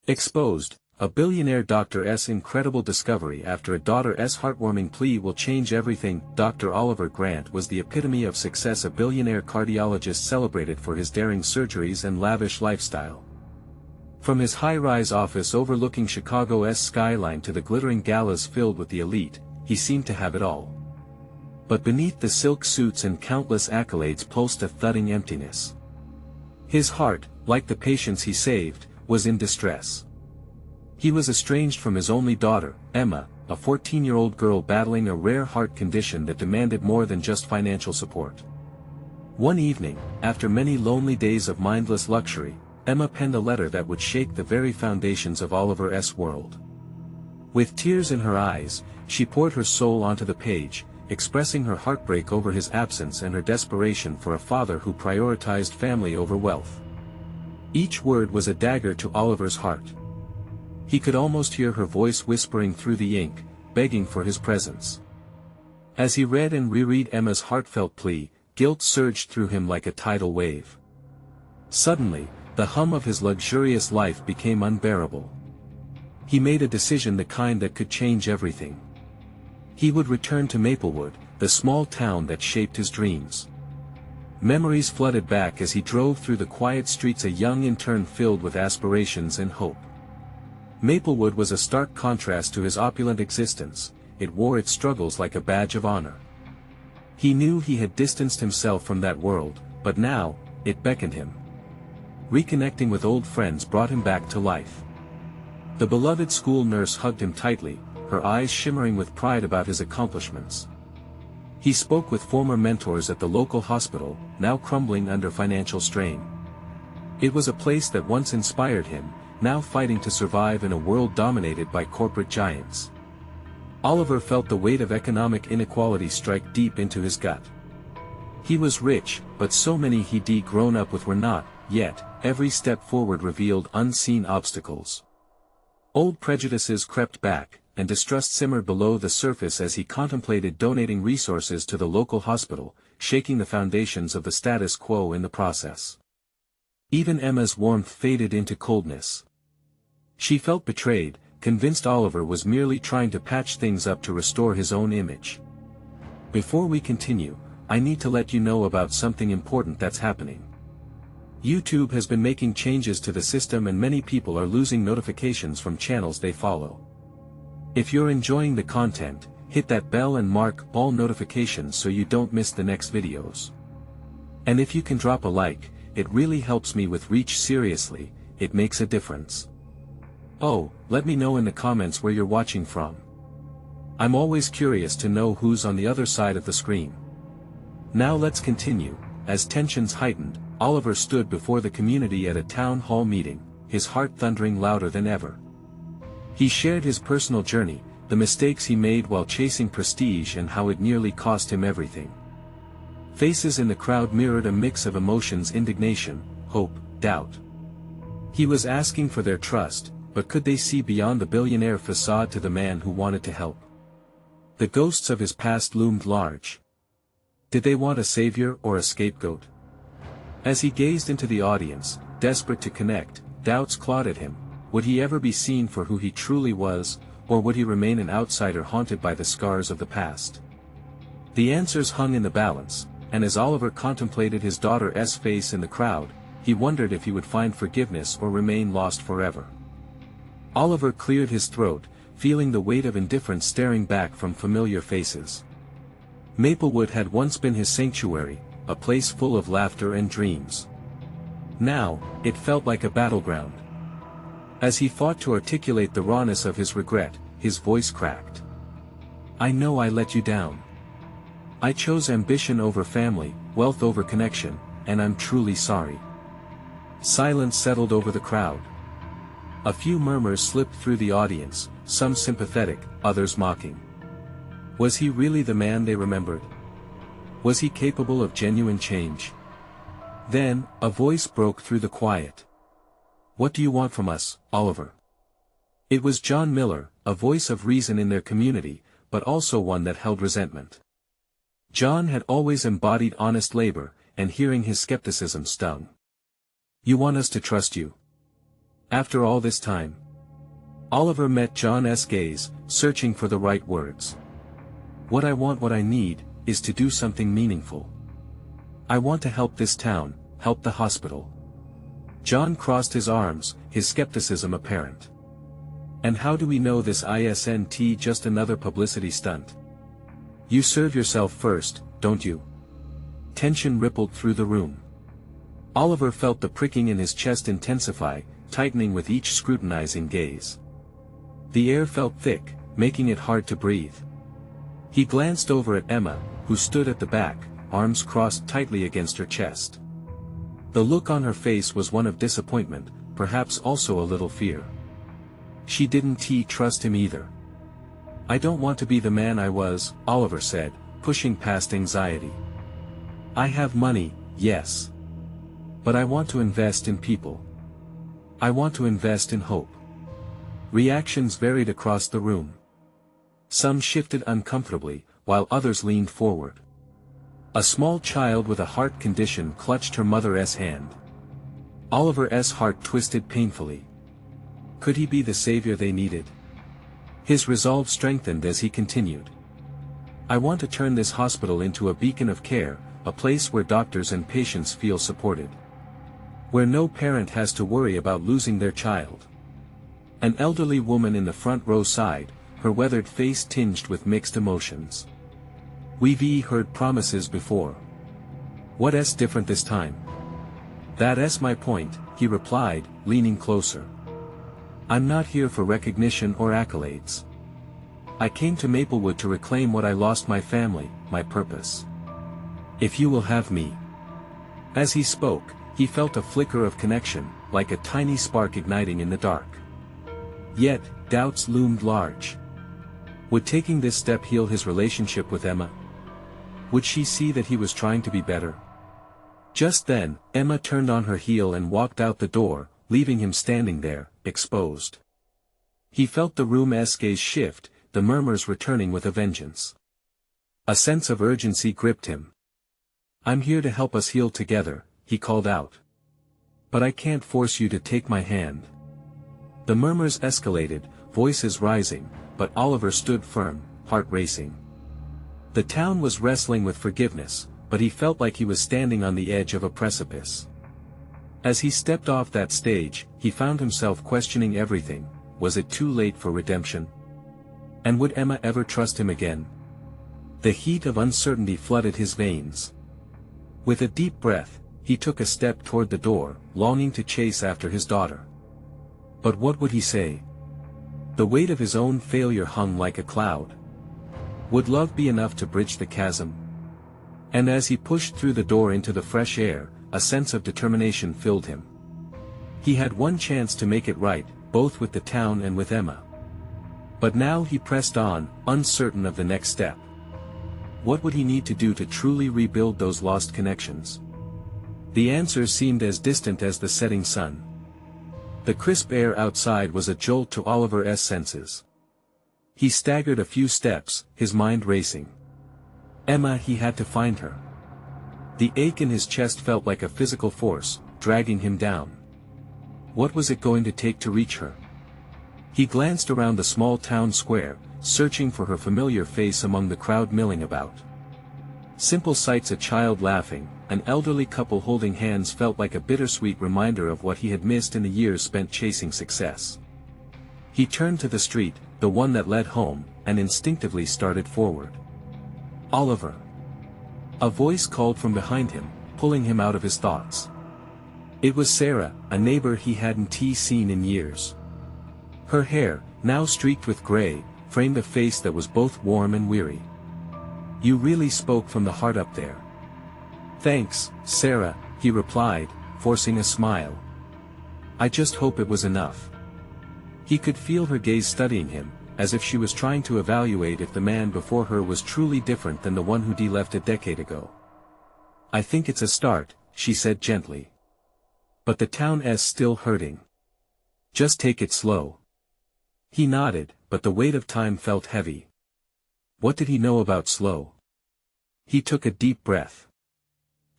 Exposed, a billionaire doctor's incredible discovery after a daughter's heartwarming plea will change everything. Dr. Oliver Grant was the epitome of success, a billionaire cardiologist celebrated for his daring surgeries and lavish lifestyle. From his high-rise office overlooking Chicago's skyline to the glittering galas filled with the elite, he seemed to have it all. But beneath the silk suits and countless accolades pulsed a thudding emptiness. His heart, like the patients he saved, was in distress. He was estranged from his only daughter, Emma, a 14-year-old girl battling a rare heart condition that demanded more than just financial support. One evening, after many lonely days of mindless luxury, Emma penned a letter that would shake the very foundations of Oliver's world. With tears in her eyes, she poured her soul onto the page, expressing her heartbreak over his absence and her desperation for a father who prioritized family over wealth. Each word was a dagger to Oliver's heart. He could almost hear her voice whispering through the ink, begging for his presence. As he read and reread Emma's heartfelt plea, guilt surged through him like a tidal wave. Suddenly, the hum of his luxurious life became unbearable. He made a decision, the kind that could change everything. He would return to Maplewood, the small town that shaped his dreams. Memories flooded back as he drove through the quiet streets, a young intern filled with aspirations and hope. Maplewood was a stark contrast to his opulent existence. It wore its struggles like a badge of honor. He knew he had distanced himself from that world, but now, it beckoned him. Reconnecting with old friends brought him back to life. The beloved school nurse hugged him tightly, her eyes shimmering with pride about his accomplishments. He spoke with former mentors at the local hospital, now crumbling under financial strain. It was a place that once inspired him, now fighting to survive in a world dominated by corporate giants. Oliver felt the weight of economic inequality strike deep into his gut. He was rich, but so many he'd grown up with were not, yet. Every step forward revealed unseen obstacles. Old prejudices crept back, and distrust simmered below the surface as he contemplated donating resources to the local hospital, shaking the foundations of the status quo in the process. Even Emma's warmth faded into coldness. She felt betrayed, convinced Oliver was merely trying to patch things up to restore his own image. Before we continue, I need to let you know about something important that's happening. YouTube has been making changes to the system and many people are losing notifications from channels they follow. If you're enjoying the content, hit that bell and mark all notifications so you don't miss the next videos. And if you can drop a like, it really helps me with reach. Seriously, it makes a difference. Oh, let me know in the comments where you're watching from. I'm always curious to know who's on the other side of the screen. Now let's continue. As tensions heightened, Oliver stood before the community at a town hall meeting, his heart thundering louder than ever. He shared his personal journey, the mistakes he made while chasing prestige and how it nearly cost him everything. Faces in the crowd mirrored a mix of emotions: indignation, hope, doubt. He was asking for their trust, but could they see beyond the billionaire facade to the man who wanted to help? The ghosts of his past loomed large. Did they want a savior or a scapegoat? As he gazed into the audience, desperate to connect, doubts clawed at him. Would he ever be seen for who he truly was, or would he remain an outsider haunted by the scars of the past? The answers hung in the balance, and as Oliver contemplated his daughter's face in the crowd, he wondered if he would find forgiveness or remain lost forever. Oliver cleared his throat, feeling the weight of indifference staring back from familiar faces. Maplewood had once been his sanctuary, a place full of laughter and dreams. Now, it felt like a battleground. As he fought to articulate the rawness of his regret, his voice cracked. I know I let you down. I chose ambition over family, wealth over connection, and I'm truly sorry. Silence settled over the crowd. A few murmurs slipped through the audience, some sympathetic, others mocking. Was he really the man they remembered? Was he capable of genuine change? Then, a voice broke through the quiet. What do you want from us, Oliver? It was John Miller, a voice of reason in their community, but also one that held resentment. John had always embodied honest labor, and hearing his skepticism stung. You want us to trust you? After all this time, Oliver met John's gaze, searching for the right words. What I need, is to do something meaningful. I want to help this town, help the hospital. John crossed his arms, his skepticism apparent. And how do we know this isn't just another publicity stunt? You serve yourself first, don't you? Tension rippled through the room. Oliver felt the pricking in his chest intensify, tightening with each scrutinizing gaze. The air felt thick, making it hard to breathe. He glanced over at Emma, who stood at the back, arms crossed tightly against her chest. The look on her face was one of disappointment, perhaps also a little fear. She didn't trust him either. I don't want to be the man I was, Oliver said, pushing past anxiety. I have money, yes. But I want to invest in people. I want to invest in hope. Reactions varied across the room. Some shifted uncomfortably, while others leaned forward. A small child with a heart condition clutched her mother's hand. Oliver's heart twisted painfully. Could he be the savior they needed? His resolve strengthened as he continued. I want to turn this hospital into a beacon of care, a place where doctors and patients feel supported. Where no parent has to worry about losing their child. An elderly woman in the front row sighed, her weathered face tinged with mixed emotions. We've heard promises before. What's different this time? That's my point, he replied, leaning closer. I'm not here for recognition or accolades. I came to Maplewood to reclaim what I lost: my family, my purpose. If you will have me. As he spoke, he felt a flicker of connection, like a tiny spark igniting in the dark. Yet, doubts loomed large. Would taking this step heal his relationship with Emma? Would she see that he was trying to be better? Just then, Emma turned on her heel and walked out the door, leaving him standing there, exposed. He felt the room's gaze shift, the murmurs returning with a vengeance. A sense of urgency gripped him. I'm here to help us heal together, he called out. But I can't force you to take my hand. The murmurs escalated, voices rising, but Oliver stood firm, heart racing. The town was wrestling with forgiveness, but he felt like he was standing on the edge of a precipice. As he stepped off that stage, he found himself questioning everything. Was it too late for redemption? And would Emma ever trust him again? The heat of uncertainty flooded his veins. With a deep breath, he took a step toward the door, longing to chase after his daughter. But what would he say? The weight of his own failure hung like a cloud. Would love be enough to bridge the chasm? And as he pushed through the door into the fresh air, a sense of determination filled him. He had one chance to make it right, both with the town and with Emma. But now he pressed on, uncertain of the next step. What would he need to do to truly rebuild those lost connections? The answer seemed as distant as the setting sun. The crisp air outside was a jolt to Oliver's senses. He staggered a few steps, his mind racing. Emma, he had to find her. The ache in his chest felt like a physical force, dragging him down. What was it going to take to reach her? He glanced around the small town square, searching for her familiar face among the crowd milling about. Simple sights: a child laughing, an elderly couple holding hands felt like a bittersweet reminder of what he had missed in the years spent chasing success. He turned to the street, the one that led home, and instinctively started forward. Oliver. A voice called from behind him, pulling him out of his thoughts. It was Sarah, a neighbor he hadn't seen in years. Her hair, now streaked with gray, framed a face that was both warm and weary. You really spoke from the heart up there. Thanks, Sarah, he replied, forcing a smile. I just hope it was enough. He could feel her gaze studying him, as if she was trying to evaluate if the man before her was truly different than the one who'd left a decade ago. I think it's a start, she said gently. But the town's still hurting. Just take it slow. He nodded, but the weight of time felt heavy. What did he know about slow? He took a deep breath.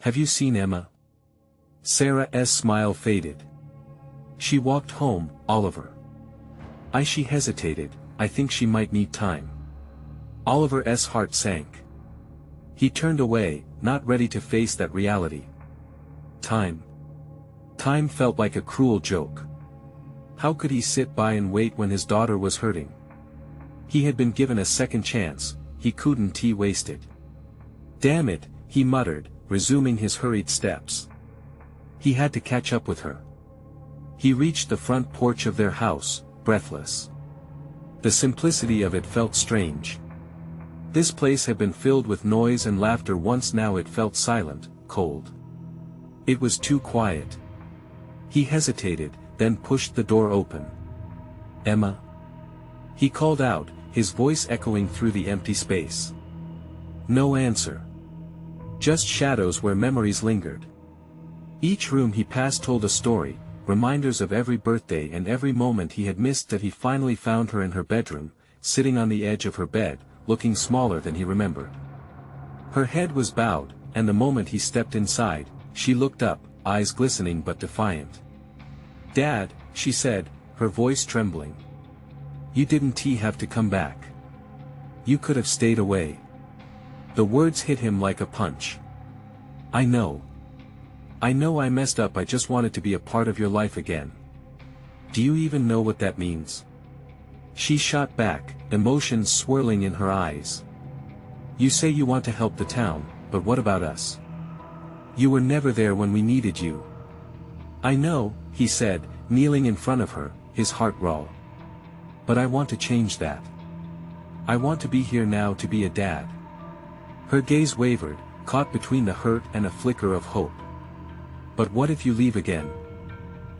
Have you seen Emma? Sarah's smile faded. She walked home, Oliver. She hesitated, I think she might need time. Oliver's heart sank. He turned away, not ready to face that reality. Time. Time felt like a cruel joke. How could he sit by and wait when his daughter was hurting? He had been given a second chance, he couldn't waste it. Damn it, he muttered, resuming his hurried steps. He had to catch up with her. He reached the front porch of their house, breathless. The simplicity of it felt strange. This place had been filled with noise and laughter once, now it felt silent, cold. It was too quiet. He hesitated, then pushed the door open. Emma? He called out, his voice echoing through the empty space. No answer. Just shadows where memories lingered. Each room he passed told a story, reminders of every birthday and every moment he had missed. That he finally found her in her bedroom, sitting on the edge of her bed, looking smaller than he remembered. Her head was bowed, and the moment he stepped inside, she looked up, eyes glistening but defiant. Dad, she said, her voice trembling. You didn't have to come back. You could have stayed away. The words hit him like a punch. I know. I know I messed up, I just wanted to be a part of your life again. Do you even know what that means? She shot back, emotions swirling in her eyes. You say you want to help the town, but what about us? You were never there when we needed you. I know, he said, kneeling in front of her, his heart raw. But I want to change that. I want to be here now, to be a dad. Her gaze wavered, caught between the hurt and a flicker of hope. But what if you leave again?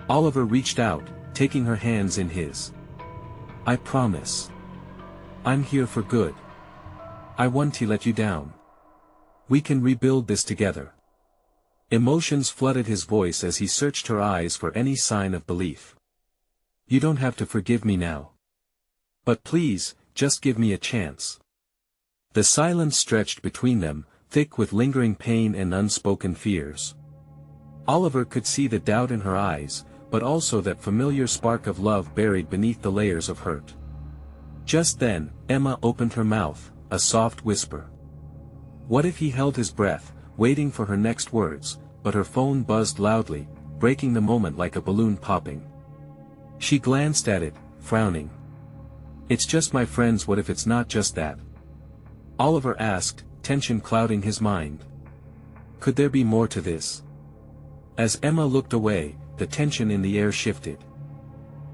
Oliver reached out, taking her hands in his. I promise. I'm here for good. I won't to let you down. We can rebuild this together. Emotions flooded his voice as he searched her eyes for any sign of belief. You don't have to forgive me now. But please, just give me a chance. The silence stretched between them, thick with lingering pain and unspoken fears. Oliver could see the doubt in her eyes, but also that familiar spark of love buried beneath the layers of hurt. Just then, Emma opened her mouth, a soft whisper. What if he held his breath, waiting for her next words, but her phone buzzed loudly, breaking the moment like a balloon popping. She glanced at it, frowning. It's just my friends. What if it's not just that? Oliver asked, tension clouding his mind. Could there be more to this? As Emma looked away, the tension in the air shifted.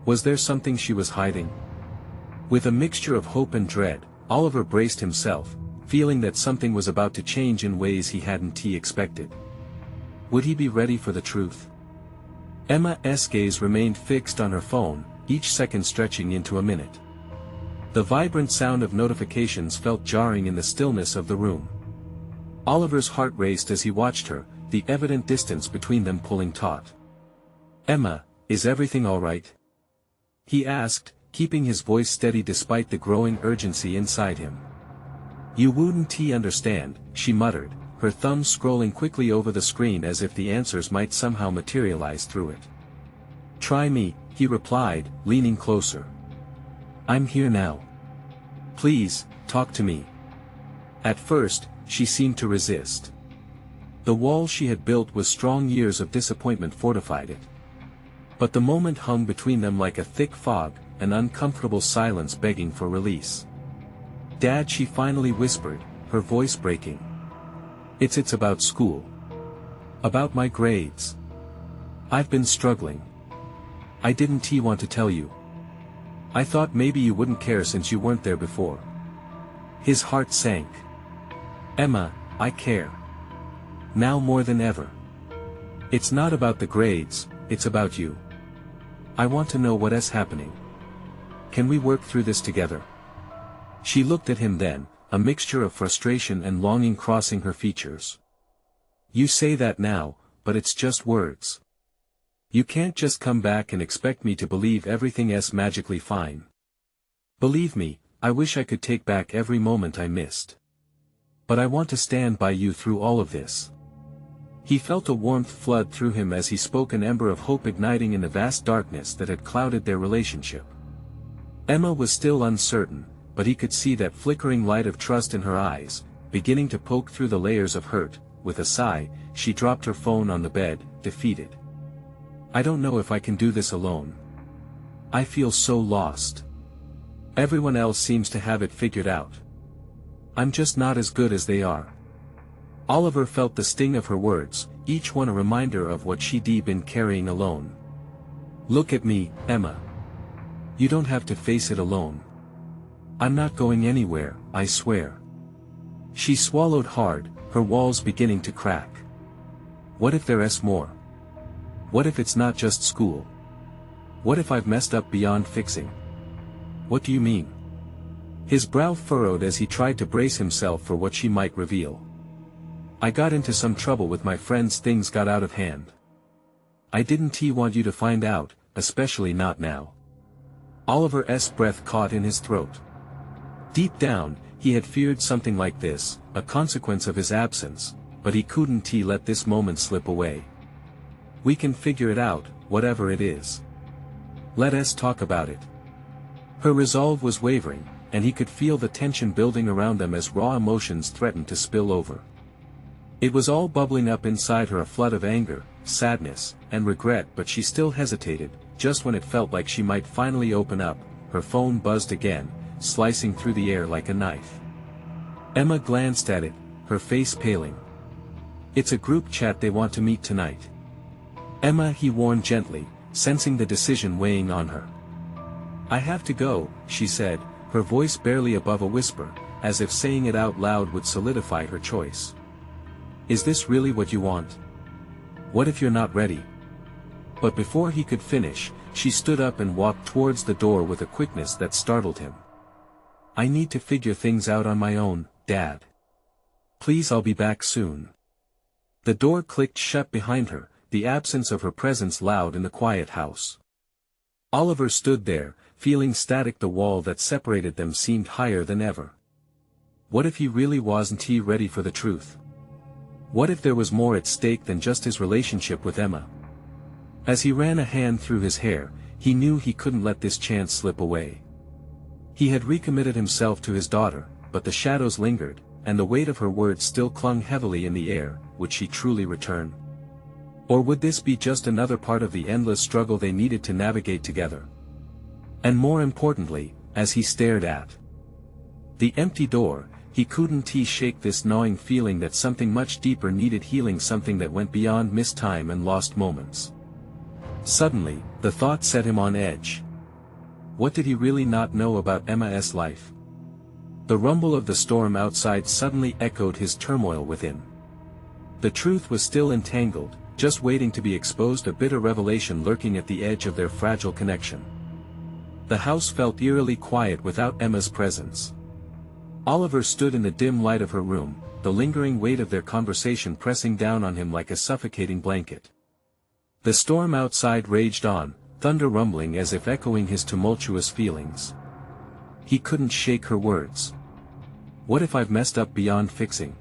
Was there something she was hiding? With a mixture of hope and dread, Oliver braced himself, feeling that something was about to change in ways he hadn't expected. Would he be ready for the truth? Emma's gaze remained fixed on her phone, each second stretching into a minute. The vibrant sound of notifications felt jarring in the stillness of the room. Oliver's heart raced as he watched her, the evident distance between them pulling taut. Emma, is everything all right? He asked, keeping his voice steady despite the growing urgency inside him. You wouldn't understand, she muttered, her thumb scrolling quickly over the screen as if the answers might somehow materialize through it. Try me, he replied, leaning closer. I'm here now. Please, talk to me. At first, she seemed to resist. The wall she had built with strong years of disappointment fortified it. But the moment hung between them like a thick fog, an uncomfortable silence begging for release. Dad, she finally whispered, her voice breaking. It's about school. About my grades. I've been struggling. I didn't want to tell you. I thought maybe you wouldn't care since you weren't there before. His heart sank. Emma, I care. Now more than ever. It's not about the grades, it's about you. I want to know what's happening. Can we work through this together? She looked at him then, a mixture of frustration and longing crossing her features. You say that now, but it's just words. You can't just come back and expect me to believe everything's magically fine. Believe me, I wish I could take back every moment I missed. But I want to stand by you through all of this. He felt a warmth flood through him as he spoke, an ember of hope igniting in the vast darkness that had clouded their relationship. Emma was still uncertain, but he could see that flickering light of trust in her eyes, beginning to poke through the layers of hurt. With a sigh, she dropped her phone on the bed, defeated. "I don't know if I can do this alone. I feel so lost. Everyone else seems to have it figured out. I'm just not as good as they are." Oliver felt the sting of her words, each one a reminder of what she'd been carrying alone. "Look at me, Emma. You don't have to face it alone. I'm not going anywhere, I swear." She swallowed hard, her walls beginning to crack. What if there's more? What if it's not just school? What if I've messed up beyond fixing? "What do you mean?" His brow furrowed as he tried to brace himself for what she might reveal. "I got into some trouble with my friends, things got out of hand. I didn't want you to find out, especially not now." Oliver's breath caught in his throat. Deep down, he had feared something like this, a consequence of his absence, but he couldn't let this moment slip away. "We can figure it out, whatever it is. Let us talk about it." Her resolve was wavering, and he could feel the tension building around them as raw emotions threatened to spill over. It was all bubbling up inside her, a flood of anger, sadness, and regret, but she still hesitated. Just when it felt like she might finally open up, her phone buzzed again, slicing through the air like a knife. Emma glanced at it, her face paling. "It's a group chat, they want to meet tonight." "Emma," he warned gently, sensing the decision weighing on her. "I have to go," she said, her voice barely above a whisper, as if saying it out loud would solidify her choice. "Is this really what you want? What if you're not ready?" But before he could finish, she stood up and walked towards the door with a quickness that startled him. "I need to figure things out on my own, Dad. Please, I'll be back soon." The door clicked shut behind her, the absence of her presence loud in the quiet house. Oliver stood there, feeling static. The wall that separated them seemed higher than ever. What if he really wasn't ready for the truth? What if there was more at stake than just his relationship with Emma? As he ran a hand through his hair, he knew he couldn't let this chance slip away. He had recommitted himself to his daughter, but the shadows lingered, and the weight of her words still clung heavily in the air. Would she truly return? Or would this be just another part of the endless struggle they needed to navigate together? And more importantly, as he stared at the empty door, he couldn't shake this gnawing feeling that something much deeper needed healing, something that went beyond missed time and lost moments. Suddenly, the thought set him on edge. What did he really not know about Emma's life? The rumble of the storm outside suddenly echoed his turmoil within. The truth was still entangled, just waiting to be exposed, a bitter revelation lurking at the edge of their fragile connection. The house felt eerily quiet without Emma's presence. Oliver stood in the dim light of her room, the lingering weight of their conversation pressing down on him like a suffocating blanket. The storm outside raged on, thunder rumbling as if echoing his tumultuous feelings. He couldn't shake her words. "What if I've messed up beyond fixing?"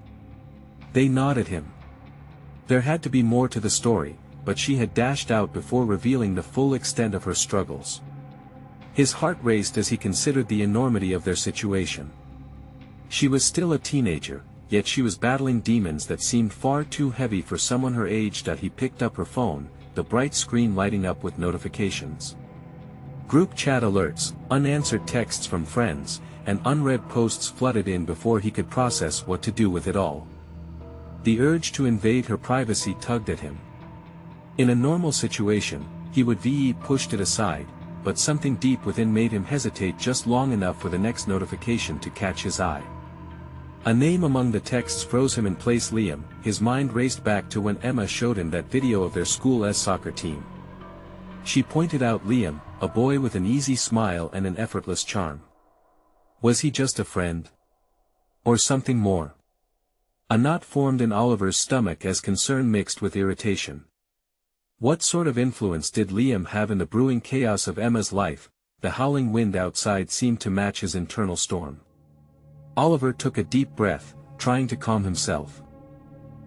They gnawed at him. There had to be more to the story, but she had dashed out before revealing the full extent of her struggles. His heart raced as he considered the enormity of their situation. She was still a teenager, yet she was battling demons that seemed far too heavy for someone her age. He picked up her phone, the bright screen lighting up with notifications. Group chat alerts, unanswered texts from friends, and unread posts flooded in before he could process what to do with it all. The urge to invade her privacy tugged at him. In a normal situation, he would have pushed it aside, but something deep within made him hesitate just long enough for the next notification to catch his eye. A name among the texts froze him in place. Liam. His mind raced back to when Emma showed him that video of their school's soccer team. She pointed out Liam, a boy with an easy smile and an effortless charm. Was he just a friend? Or something more? A knot formed in Oliver's stomach as concern mixed with irritation. What sort of influence did Liam have in the brewing chaos of Emma's life? The howling wind outside seemed to match his internal storm. Oliver took a deep breath, trying to calm himself.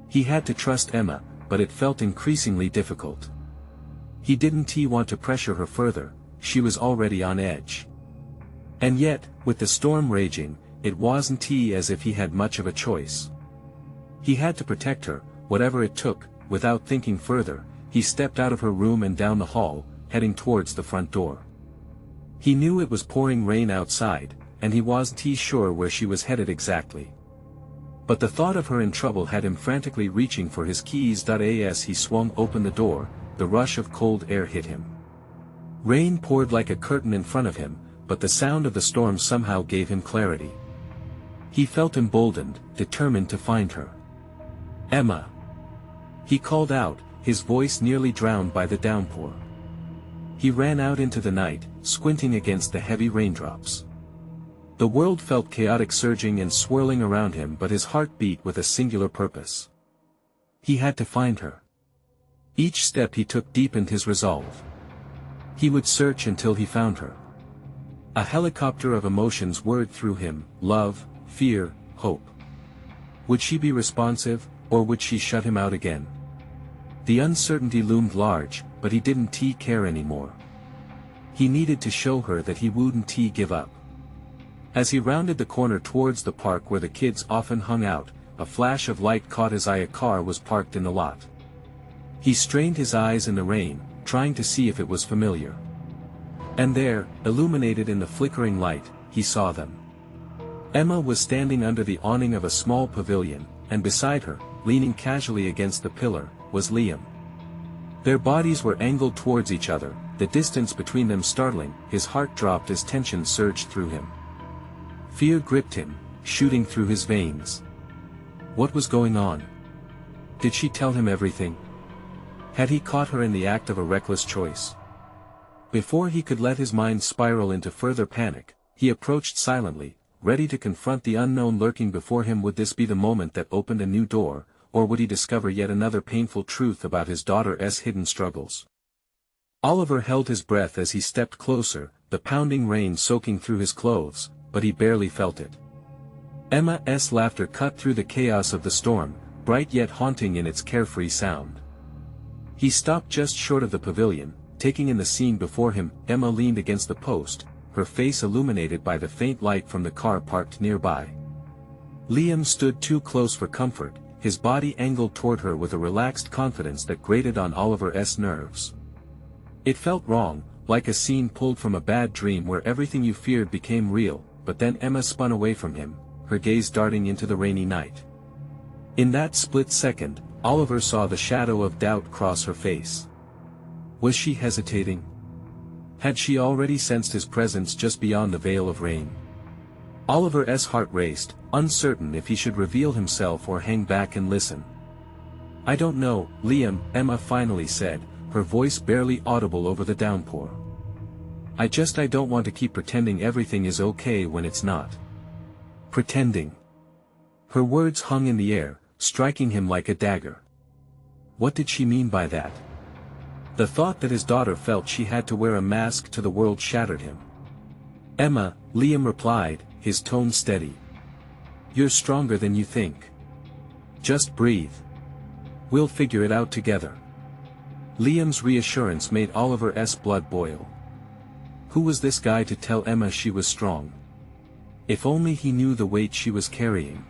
He had to trust Emma, but it felt increasingly difficult. He didn't want to pressure her further, she was already on edge. And yet, with the storm raging, it wasn't as if he had much of a choice. He had to protect her, whatever it took. Without thinking further, he stepped out of her room and down the hall, heading towards the front door. He knew it was pouring rain outside, and he wasn't sure where she was headed exactly. But the thought of her in trouble had him frantically reaching for his keys. As he swung open the door, the rush of cold air hit him. Rain poured like a curtain in front of him, but the sound of the storm somehow gave him clarity. He felt emboldened, determined to find her. "Emma!" he called out, his voice nearly drowned by the downpour. He ran out into the night, squinting against the heavy raindrops. The world felt chaotic, surging and swirling around him, but his heart beat with a singular purpose. He had to find her. Each step he took deepened his resolve. He would search until he found her. A helicopter of emotions whirred through him: love, fear, hope. Would she be responsive, or would she shut him out again? The uncertainty loomed large, but he didn't care anymore. He needed to show her that he wouldn't give up. As he rounded the corner towards the park where the kids often hung out, a flash of light caught his eye. A car was parked in the lot. He strained his eyes in the rain, trying to see if it was familiar. And there, illuminated in the flickering light, he saw them. Emma was standing under the awning of a small pavilion, and beside her, leaning casually against the pillar, was Liam. Their bodies were angled towards each other, the distance between them startling. His heart dropped as tension surged through him. Fear gripped him, shooting through his veins. What was going on? Did she tell him everything? Had he caught her in the act of a reckless choice? Before he could let his mind spiral into further panic, he approached silently, ready to confront the unknown lurking before him. Would this be the moment that opened a new door, or would he discover yet another painful truth about his daughter's hidden struggles? Oliver held his breath as he stepped closer, the pounding rain soaking through his clothes, but he barely felt it. Emma's laughter cut through the chaos of the storm, bright yet haunting in its carefree sound. He stopped just short of the pavilion, taking in the scene before him. Emma leaned against the post, her face illuminated by the faint light from the car parked nearby. Liam stood too close for comfort, his body angled toward her with a relaxed confidence that grated on Oliver's nerves. It felt wrong, like a scene pulled from a bad dream where everything you feared became real. But then Emma spun away from him, her gaze darting into the rainy night. In that split second, Oliver saw the shadow of doubt cross her face. Was she hesitating? Had she already sensed his presence just beyond the veil of rain? Oliver's heart raced, uncertain if he should reveal himself or hang back and listen. "I don't know, Liam," Emma finally said, her voice barely audible over the downpour. I don't want to keep pretending everything is okay when it's not." Pretending. Her words hung in the air, striking him like a dagger. What did she mean by that? The thought that his daughter felt she had to wear a mask to the world shattered him. "Emma," Liam replied, his tone steady. "You're stronger than you think. Just breathe. We'll figure it out together." Liam's reassurance made Oliver's blood boil. Who was this guy to tell Emma she was strong? If only he knew the weight she was carrying.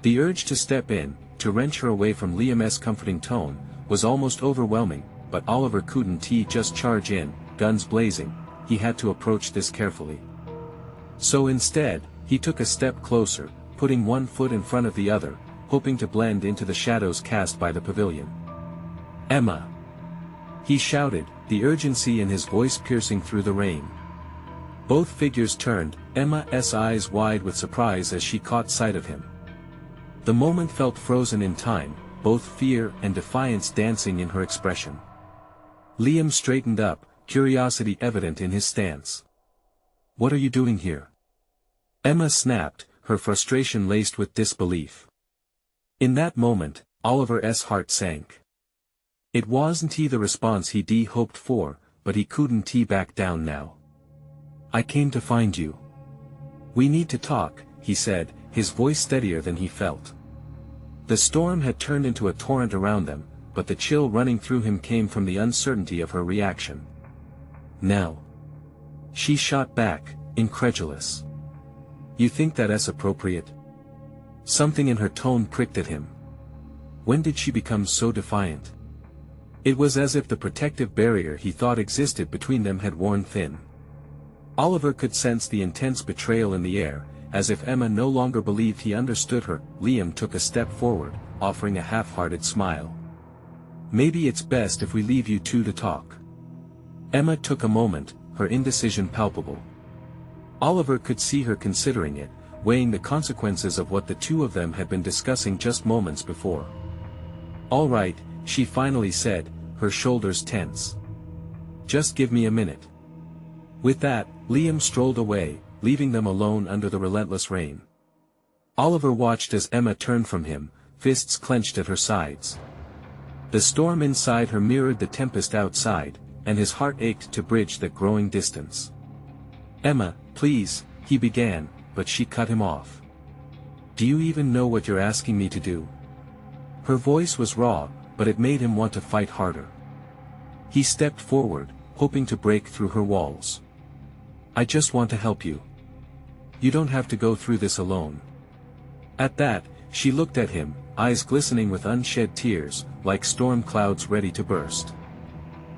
The urge to step in, to wrench her away from Liam's comforting tone, was almost overwhelming, but Oliver couldn't just charge in, guns blazing. He had to approach this carefully. So instead, he took a step closer, putting one foot in front of the other, hoping to blend into the shadows cast by the pavilion. "Emma!" he shouted, the urgency in his voice piercing through the rain. Both figures turned, Emma's eyes wide with surprise as she caught sight of him. The moment felt frozen in time, both fear and defiance dancing in her expression. Liam straightened up, curiosity evident in his stance. "What are you doing here?" Emma snapped, her frustration laced with disbelief. In that moment, Oliver's heart sank. It wasn't the response he'd hoped for, but he couldn't back down now. "I came to find you. We need to talk," he said, his voice steadier than he felt. The storm had turned into a torrent around them, but the chill running through him came from the uncertainty of her reaction. "Now?" She shot back, incredulous. "You think that's appropriate?" Something in her tone pricked at him. When did she become so defiant? It was as if the protective barrier he thought existed between them had worn thin. Oliver could sense the intense betrayal in the air, as if Emma no longer believed he understood her. Liam took a step forward, offering a half-hearted smile. "Maybe it's best if we leave you two to talk." Emma took a moment, her indecision palpable. Oliver could see her considering it, weighing the consequences of what the two of them had been discussing just moments before. "All right," she finally said, her shoulders tense. "Just give me a minute." With that, Liam strolled away, leaving them alone under the relentless rain. Oliver watched as Emma turned from him, fists clenched at her sides. The storm inside her mirrored the tempest outside, and his heart ached to bridge that growing distance. "Emma, please," he began, but she cut him off. "Do you even know what you're asking me to do?" Her voice was raw, but it made him want to fight harder. He stepped forward, hoping to break through her walls. "I just want to help you. You don't have to go through this alone." At that, she looked at him, eyes glistening with unshed tears, like storm clouds ready to burst.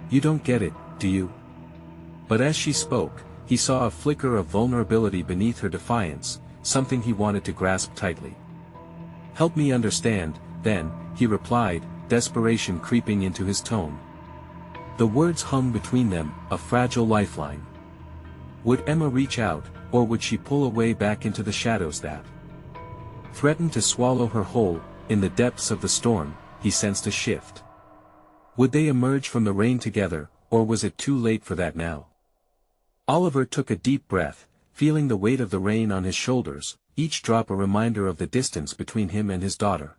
"You don't get it, do you?" But as she spoke, he saw a flicker of vulnerability beneath her defiance, something he wanted to grasp tightly. "Help me understand, then," he replied, desperation creeping into his tone. The words hung between them, a fragile lifeline. Would Emma reach out, or would she pull away back into the shadows that threatened to swallow her whole? In the depths of the storm, he sensed a shift. Would they emerge from the rain together, or was it too late for that now? Oliver took a deep breath, feeling the weight of the rain on his shoulders, each drop a reminder of the distance between him and his daughter.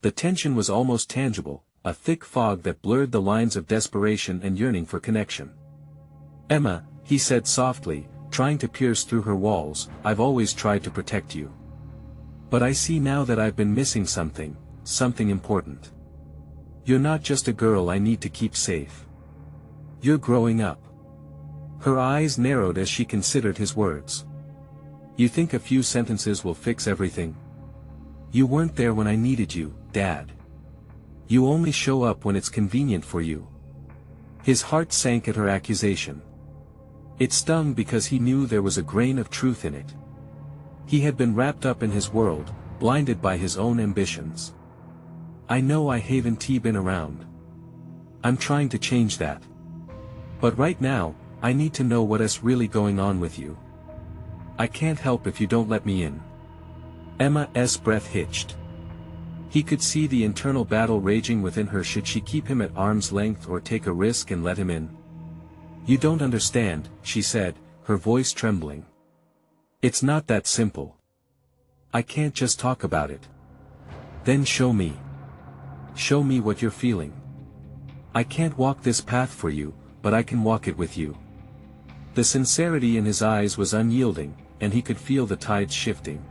The tension was almost tangible, a thick fog that blurred the lines of desperation and yearning for connection. "Emma," he said softly, trying to pierce through her walls, "I've always tried to protect you. But I see now that I've been missing something important. You're not just a girl I need to keep safe. You're growing up." Her eyes narrowed as she considered his words. "You think a few sentences will fix everything? You weren't there when I needed you, Dad. You only show up when it's convenient for you." His heart sank at her accusation. It stung because he knew there was a grain of truth in it. He had been wrapped up in his world, blinded by his own ambitions. "I know I haven't been around. I'm trying to change that. But right now, I need to know what's really going on with you. I can't help if you don't let me in." Emma's breath hitched. He could see the internal battle raging within her. Should she keep him at arm's length or take a risk and let him in? "You don't understand," she said, her voice trembling. "It's not that simple. I can't just talk about it." "Then show me. Show me what you're feeling. I can't walk this path for you, but I can walk it with you." The sincerity in his eyes was unyielding, and he could feel the tides shifting.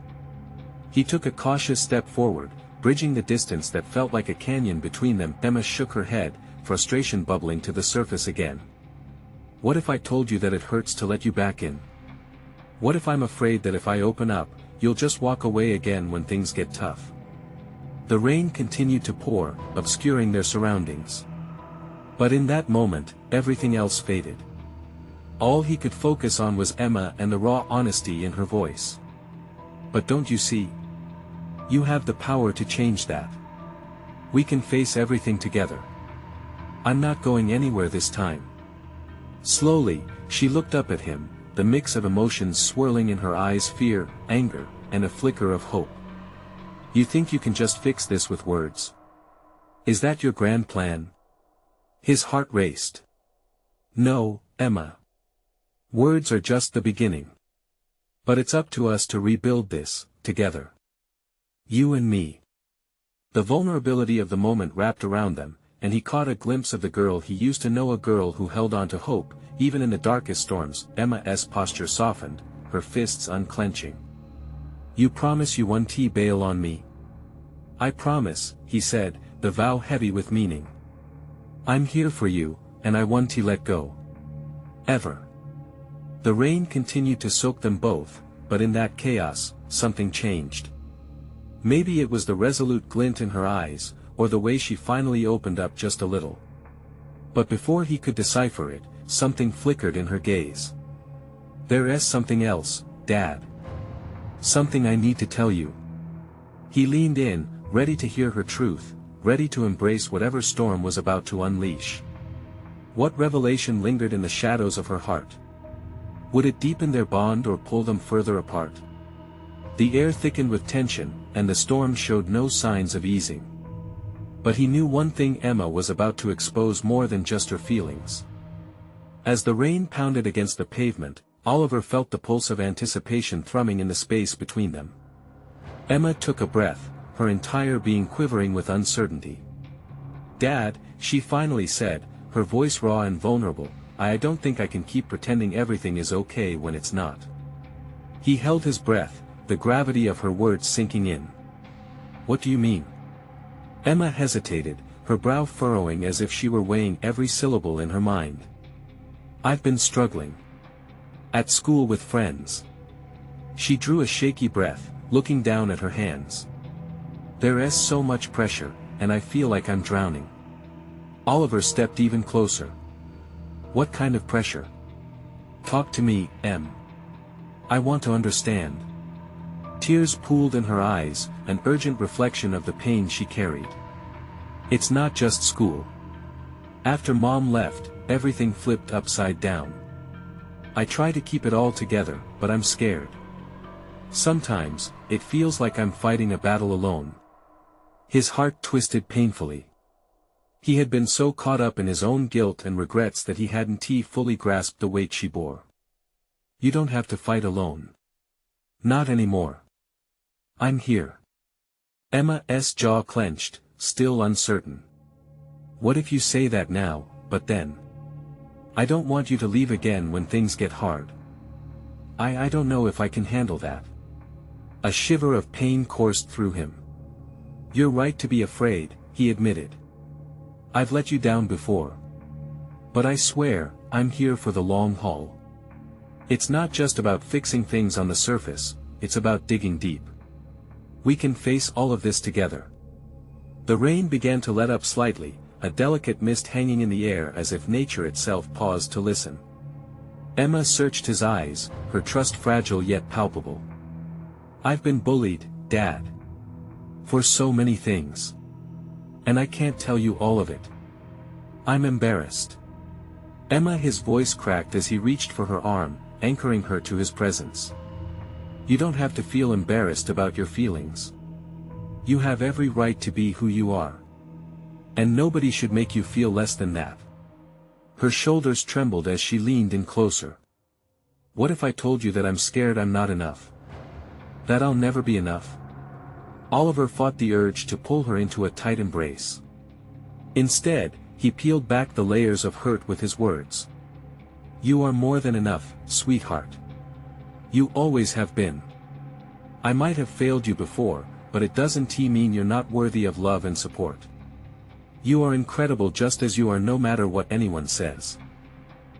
He took a cautious step forward, bridging the distance that felt like a canyon between them. Emma shook her head, frustration bubbling to the surface again. "What if I told you that it hurts to let you back in? What if I'm afraid that if I open up, you'll just walk away again when things get tough?" The rain continued to pour, obscuring their surroundings. But in that moment, everything else faded. All he could focus on was Emma and the raw honesty in her voice. "But don't you see? You have the power to change that. We can face everything together. I'm not going anywhere this time." Slowly, she looked up at him, the mix of emotions swirling in her eyes: fear, anger, and a flicker of hope. "You think you can just fix this with words? Is that your grand plan?" His heart raced. "No, Emma. Words are just the beginning. But it's up to us to rebuild this, together. You and me." The vulnerability of the moment wrapped around them, and he caught a glimpse of the girl he used to know, a girl who held on to hope, even in the darkest storms. Emma's posture softened, her fists unclenching. "You promise you won't bail on me?" "I promise," he said, the vow heavy with meaning. I'm here for you, and I won't let go. Ever. The rain continued to soak them both, but in that chaos, something changed. Maybe it was the resolute glint in her eyes, or the way she finally opened up just a little. But before he could decipher it, something flickered in her gaze. There's something else, Dad. Something I need to tell you. He leaned in, ready to hear her truth, ready to embrace whatever storm was about to unleash. What revelation lingered in the shadows of her heart? Would it deepen their bond or pull them further apart? The air thickened with tension, and the storm showed no signs of easing. But he knew one thing: Emma was about to expose more than just her feelings. As the rain pounded against the pavement, Oliver felt the pulse of anticipation thrumming in the space between them. Emma took a breath, her entire being quivering with uncertainty. "Dad," she finally said, her voice raw and vulnerable, "I don't think I can keep pretending everything is okay when it's not." He held his breath, the gravity of her words sinking in. "What do you mean?" Emma hesitated, her brow furrowing as if she were weighing every syllable in her mind. "I've been struggling. At school with friends." She drew a shaky breath, looking down at her hands. "There's so much pressure, and I feel like I'm drowning." Oliver stepped even closer. "What kind of pressure? Talk to me, Em. I want to understand." Tears pooled in her eyes, an urgent reflection of the pain she carried. "It's not just school. After Mom left, everything flipped upside down. I try to keep it all together, but I'm scared. Sometimes, it feels like I'm fighting a battle alone." His heart twisted painfully. He had been so caught up in his own guilt and regrets that he hadn't fully grasped the weight she bore. "You don't have to fight alone. Not anymore. I'm here." Emma's jaw clenched, still uncertain. "What if you say that now, but then? I don't want you to leave again when things get hard. I don't know if I can handle that." A shiver of pain coursed through him. "You're right to be afraid," he admitted. "I've let you down before. But I swear, I'm here for the long haul. It's not just about fixing things on the surface, it's about digging deep. We can face all of this together." The rain began to let up slightly, a delicate mist hanging in the air as if nature itself paused to listen. Emma searched his eyes, her trust fragile yet palpable. "I've been bullied, Dad. For so many things. And I can't tell you all of it. I'm embarrassed." Emma, his voice cracked as he reached for her arm, anchoring her to his presence. "You don't have to feel embarrassed about your feelings. You have every right to be who you are. And nobody should make you feel less than that." Her shoulders trembled as she leaned in closer. "What if I told you that I'm scared I'm not enough? That I'll never be enough?" Oliver fought the urge to pull her into a tight embrace. Instead, he peeled back the layers of hurt with his words. "You are more than enough, sweetheart. You always have been. I might have failed you before, but it doesn't mean you're not worthy of love and support. You are incredible just as you are, no matter what anyone says."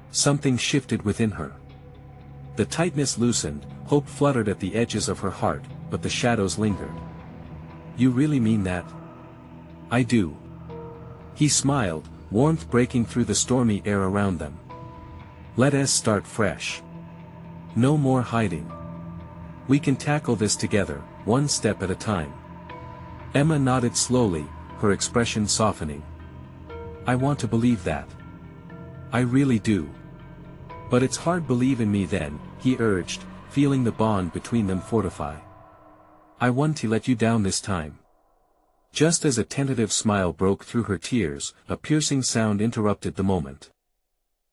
Something shifted within her. The tightness loosened, hope fluttered at the edges of her heart, but the shadows lingered. "You really mean that?" "I do." He smiled, warmth breaking through the stormy air around them. "Let's start fresh. No more hiding. We can tackle this together, one step at a time." Emma nodded slowly, her expression softening. "I want to believe that. I really do. But it's hard. Believe in me then," he urged, feeling the bond between them fortify. "I won't let you down this time." Just as a tentative smile broke through her tears, a piercing sound interrupted the moment.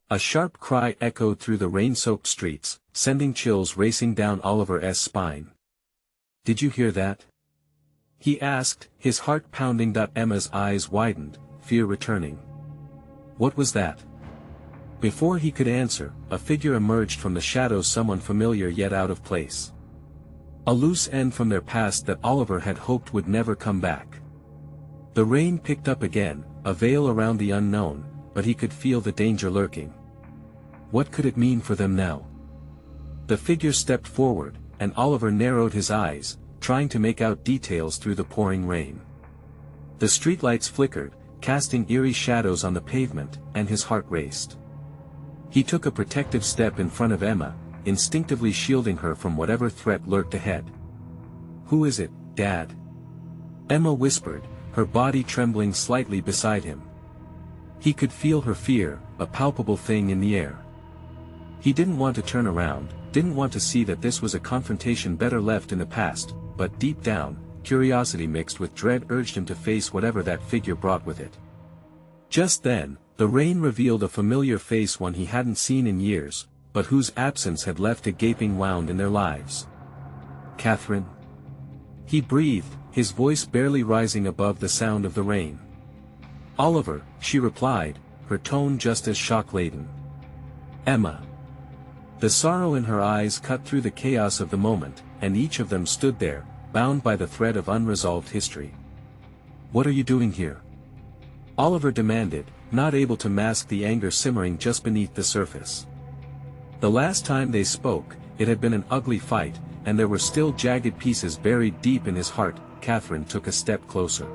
A sharp cry echoed through the rain-soaked streets, sending chills racing down Oliver's spine. "Did you hear that?" he asked, his heart pounding. Emma's eyes widened, fear returning. "What was that?" Before he could answer, a figure emerged from the shadows, someone familiar yet out of place. A loose end from their past that Oliver had hoped would never come back. The rain picked up again, a veil around the unknown, but he could feel the danger lurking. What could it mean for them now? The figure stepped forward, and Oliver narrowed his eyes, trying to make out details through the pouring rain. The streetlights flickered, casting eerie shadows on the pavement, and his heart raced. He took a protective step in front of Emma, instinctively shielding her from whatever threat lurked ahead. "Who is it, Dad?" Emma whispered, her body trembling slightly beside him. He could feel her fear, a palpable thing in the air. He didn't want to turn around, didn't want to see that this was a confrontation better left in the past, but deep down, curiosity mixed with dread urged him to face whatever that figure brought with it. Just then, the rain revealed a familiar face, one he hadn't seen in years, but whose absence had left a gaping wound in their lives. "Catherine?" He breathed, his voice barely rising above the sound of the rain. "Oliver," she replied, her tone just as shock-laden. "Emma." The sorrow in her eyes cut through the chaos of the moment, and each of them stood there, bound by the thread of unresolved history. "What are you doing here?" Oliver demanded, not able to mask the anger simmering just beneath the surface. The last time they spoke, it had been an ugly fight, and there were still jagged pieces buried deep in his heart. Catherine took a step closer.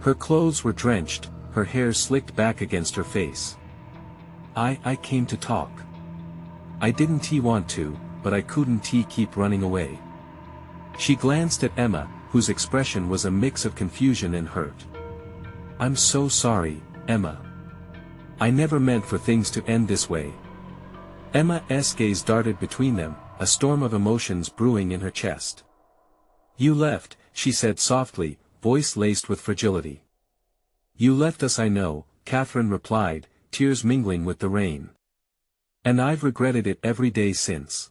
Her clothes were drenched, her hair slicked back against her face. I came to talk. I didn't want to, but I couldn't keep running away." She glanced at Emma, whose expression was a mix of confusion and hurt. "I'm so sorry, Emma. I never meant for things to end this way." Emma's gaze darted between them, a storm of emotions brewing in her chest. "You left," she said softly, voice laced with fragility. "You left us, I know," Catherine replied, tears mingling with the rain. "And I've regretted it every day since."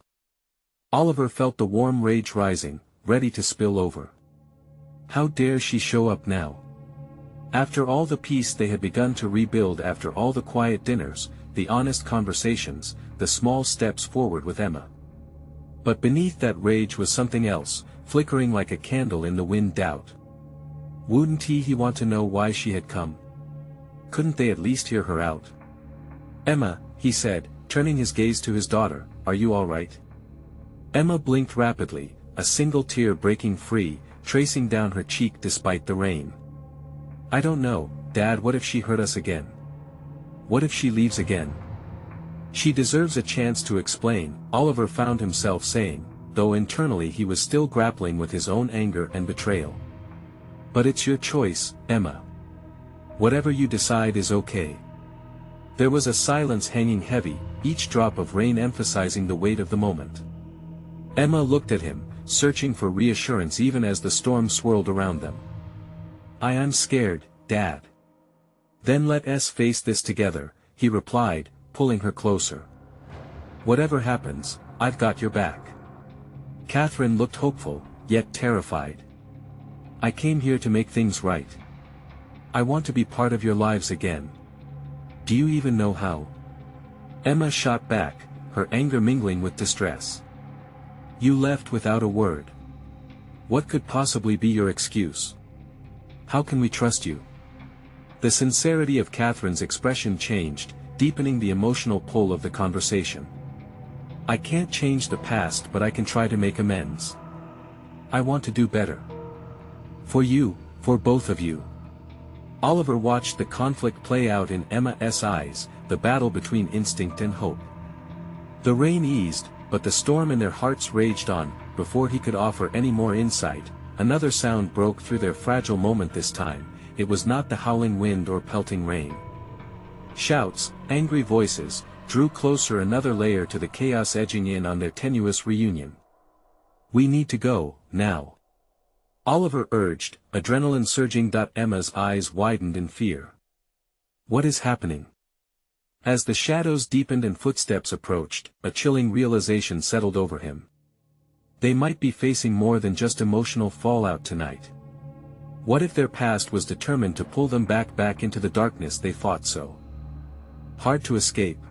Oliver felt the warm rage rising, ready to spill over. How dare she show up now? After all the peace they had begun to rebuild, after all the quiet dinners, the honest conversations, the small steps forward with Emma. But beneath that rage was something else, flickering like a candle in the wind: doubt. Wouldn't he want to know why she had come? Couldn't they at least hear her out? "Emma," he said, turning his gaze to his daughter, "are you all right?" Emma blinked rapidly, a single tear breaking free, tracing down her cheek despite the rain. "I don't know, Dad. What if she hurt us again? What if she leaves again?" "She deserves a chance to explain," Oliver found himself saying, though internally he was still grappling with his own anger and betrayal. "But it's your choice, Emma. Whatever you decide is okay." There was a silence hanging heavy, each drop of rain emphasizing the weight of the moment. Emma looked at him, searching for reassurance even as the storm swirled around them. "I'm scared, Dad." "Then let us face this together," he replied, pulling her closer. "Whatever happens, I've got your back." Catherine looked hopeful, yet terrified. "I came here to make things right. I want to be part of your lives again. Do you even know how?" Emma shot back, her anger mingling with distress. "You left without a word. What could possibly be your excuse? How can we trust you?" The sincerity of Catherine's expression changed, deepening the emotional pull of the conversation. "I can't change the past, but I can try to make amends. I want to do better. For you, for both of you." Oliver watched the conflict play out in Emma's eyes, the battle between instinct and hope. The rain eased, but the storm in their hearts raged on. Before he could offer any more insight, another sound broke through their fragile moment. This time, it was not the howling wind or pelting rain. Shouts, angry voices, drew closer, another layer to the chaos edging in on their tenuous reunion. "We need to go, now," Oliver urged, adrenaline surging. Emma's eyes widened in fear. "What is happening?" As the shadows deepened and footsteps approached, a chilling realization settled over him. They might be facing more than just emotional fallout tonight. What if their past was determined to pull them back into the darkness they fought so hard to escape?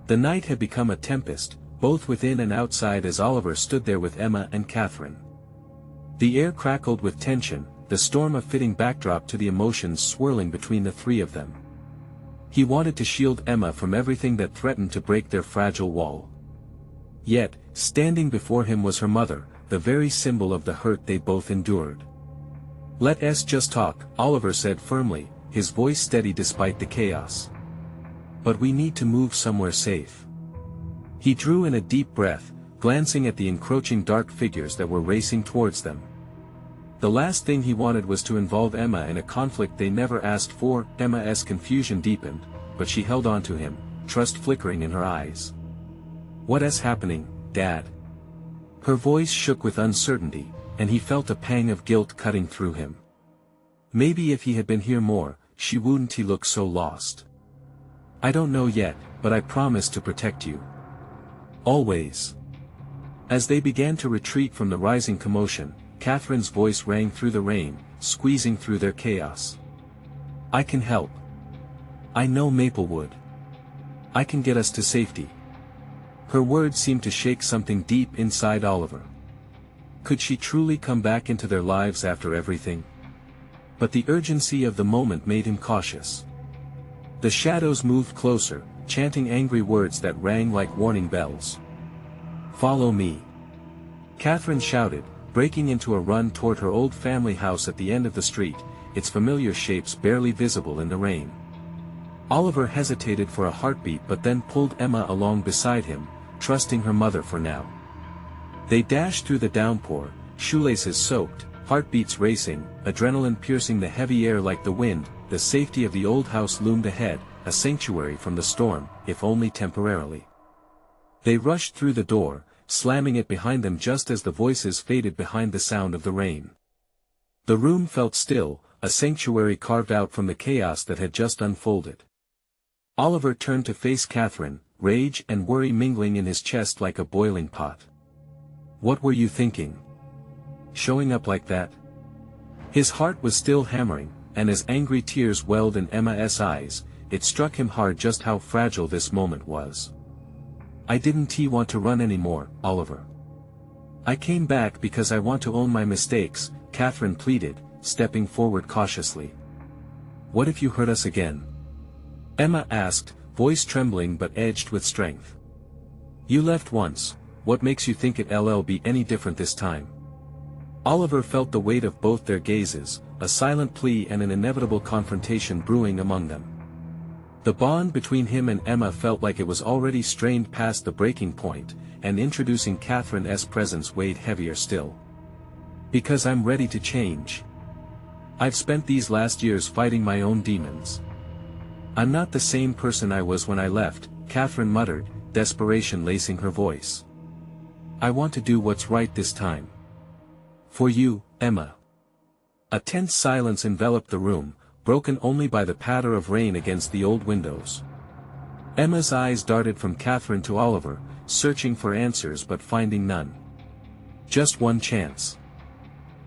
The night had become a tempest, both within and outside, as Oliver stood there with Emma and Catherine. The air crackled with tension, the storm a fitting backdrop to the emotions swirling between the three of them. He wanted to shield Emma from everything that threatened to break their fragile wall. Yet, standing before him was her mother, the very symbol of the hurt they both endured. "Let us just talk," Oliver said firmly, his voice steady despite the chaos. "But we need to move somewhere safe." He drew in a deep breath, glancing at the encroaching dark figures that were racing towards them. The last thing he wanted was to involve Emma in a conflict they never asked for. Emma's confusion deepened, but she held on to him, trust flickering in her eyes. "What is happening, Dad?" Her voice shook with uncertainty, and he felt a pang of guilt cutting through him. Maybe if he had been here more, she wouldn't he look so lost. "I don't know yet, but I promise to protect you. Always." As they began to retreat from the rising commotion, Catherine's voice rang through the rain, squeezing through their chaos. "I can help. I know Maplewood. I can get us to safety." Her words seemed to shake something deep inside Oliver. Could she truly come back into their lives after everything? But the urgency of the moment made him cautious. The shadows moved closer, chanting angry words that rang like warning bells. "Follow me," Catherine shouted, breaking into a run toward her old family house at the end of the street, its familiar shapes barely visible in the rain. Oliver hesitated for a heartbeat but then pulled Emma along beside him, trusting her mother for now. They dashed through the downpour, shoelaces soaked, heartbeats racing, adrenaline piercing the heavy air like the wind. The safety of the old house loomed ahead, a sanctuary from the storm, if only temporarily. They rushed through the door, slamming it behind them just as the voices faded behind the sound of the rain. The room felt still, a sanctuary carved out from the chaos that had just unfolded. Oliver turned to face Catherine, rage and worry mingling in his chest like a boiling pot. "What were you thinking? Showing up like that?" His heart was still hammering, and as angry tears welled in Emma's eyes, it struck him hard just how fragile this moment was. "I didn't want to run anymore, Oliver. I came back because I want to own my mistakes," Catherine pleaded, stepping forward cautiously. "What if you hurt us again?" Emma asked, voice trembling but edged with strength. "You left once, what makes you think it'll be any different this time?" Oliver felt the weight of both their gazes, a silent plea and an inevitable confrontation brewing among them. The bond between him and Emma felt like it was already strained past the breaking point, and introducing Catherine's presence weighed heavier still. "Because I'm ready to change. I've spent these last years fighting my own demons. I'm not the same person I was when I left," Catherine muttered, desperation lacing her voice. "I want to do what's right this time. For you, Emma." A tense silence enveloped the room, broken only by the patter of rain against the old windows. Emma's eyes darted from Catherine to Oliver, searching for answers but finding none. "Just one chance."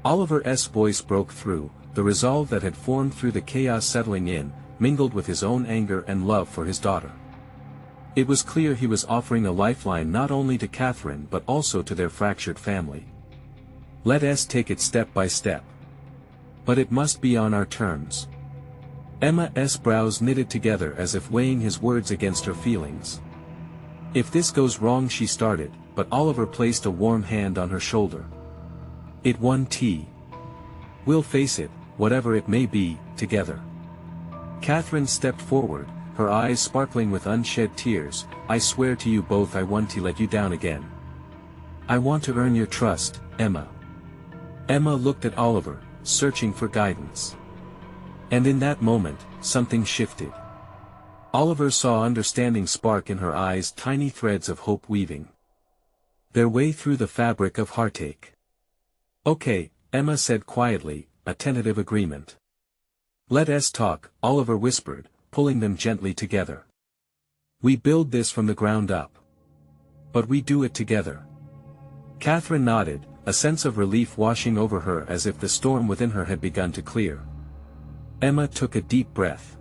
Oliver's voice broke through, the resolve that had formed through the chaos settling in, mingled with his own anger and love for his daughter. It was clear he was offering a lifeline not only to Catherine but also to their fractured family. "Let us take it step by step. But it must be on our terms." Emma's brows knitted together as if weighing his words against her feelings. "If this goes wrong," she started, but Oliver placed a warm hand on her shoulder. "It won't. We'll face it, whatever it may be, together." Catherine stepped forward, her eyes sparkling with unshed tears. "I swear to you both I won't let you down again. I want to earn your trust, Emma." Emma looked at Oliver, searching for guidance. And in that moment, something shifted. Oliver saw understanding spark in her eyes, tiny threads of hope weaving their way through the fabric of heartache. "Okay," Emma said quietly, a tentative agreement. "Let us talk," Oliver whispered, pulling them gently together. "We build this from the ground up. But we do it together." Catherine nodded, a sense of relief washing over her as if the storm within her had begun to clear. Emma took a deep breath.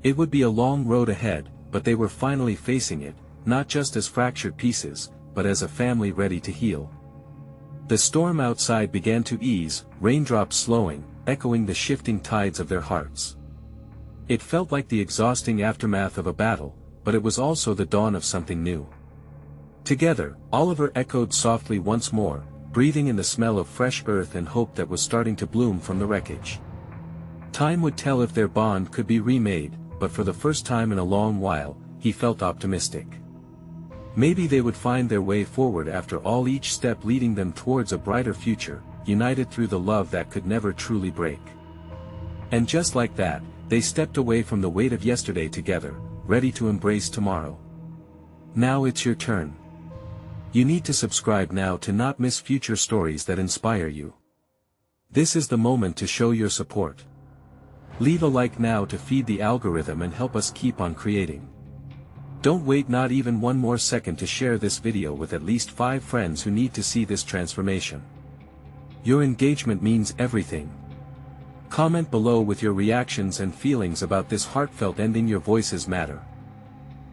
It would be a long road ahead, but they were finally facing it, not just as fractured pieces, but as a family ready to heal. The storm outside began to ease, raindrops slowing, echoing the shifting tides of their hearts. It felt like the exhausting aftermath of a battle, but it was also the dawn of something new. Together, Oliver echoed softly once more, breathing in the smell of fresh earth and hope that was starting to bloom from the wreckage. Time would tell if their bond could be remade, but for the first time in a long while, he felt optimistic. Maybe they would find their way forward after all, each step leading them towards a brighter future, united through the love that could never truly break. And just like that, they stepped away from the weight of yesterday together, ready to embrace tomorrow. Now it's your turn. You need to subscribe now to not miss future stories that inspire you. This is the moment to show your support. Leave a like now to feed the algorithm and help us keep on creating. Don't wait not even one more second to share this video with at least 5 friends who need to see this transformation. Your engagement means everything. Comment below with your reactions and feelings about this heartfelt ending. Your voices matter.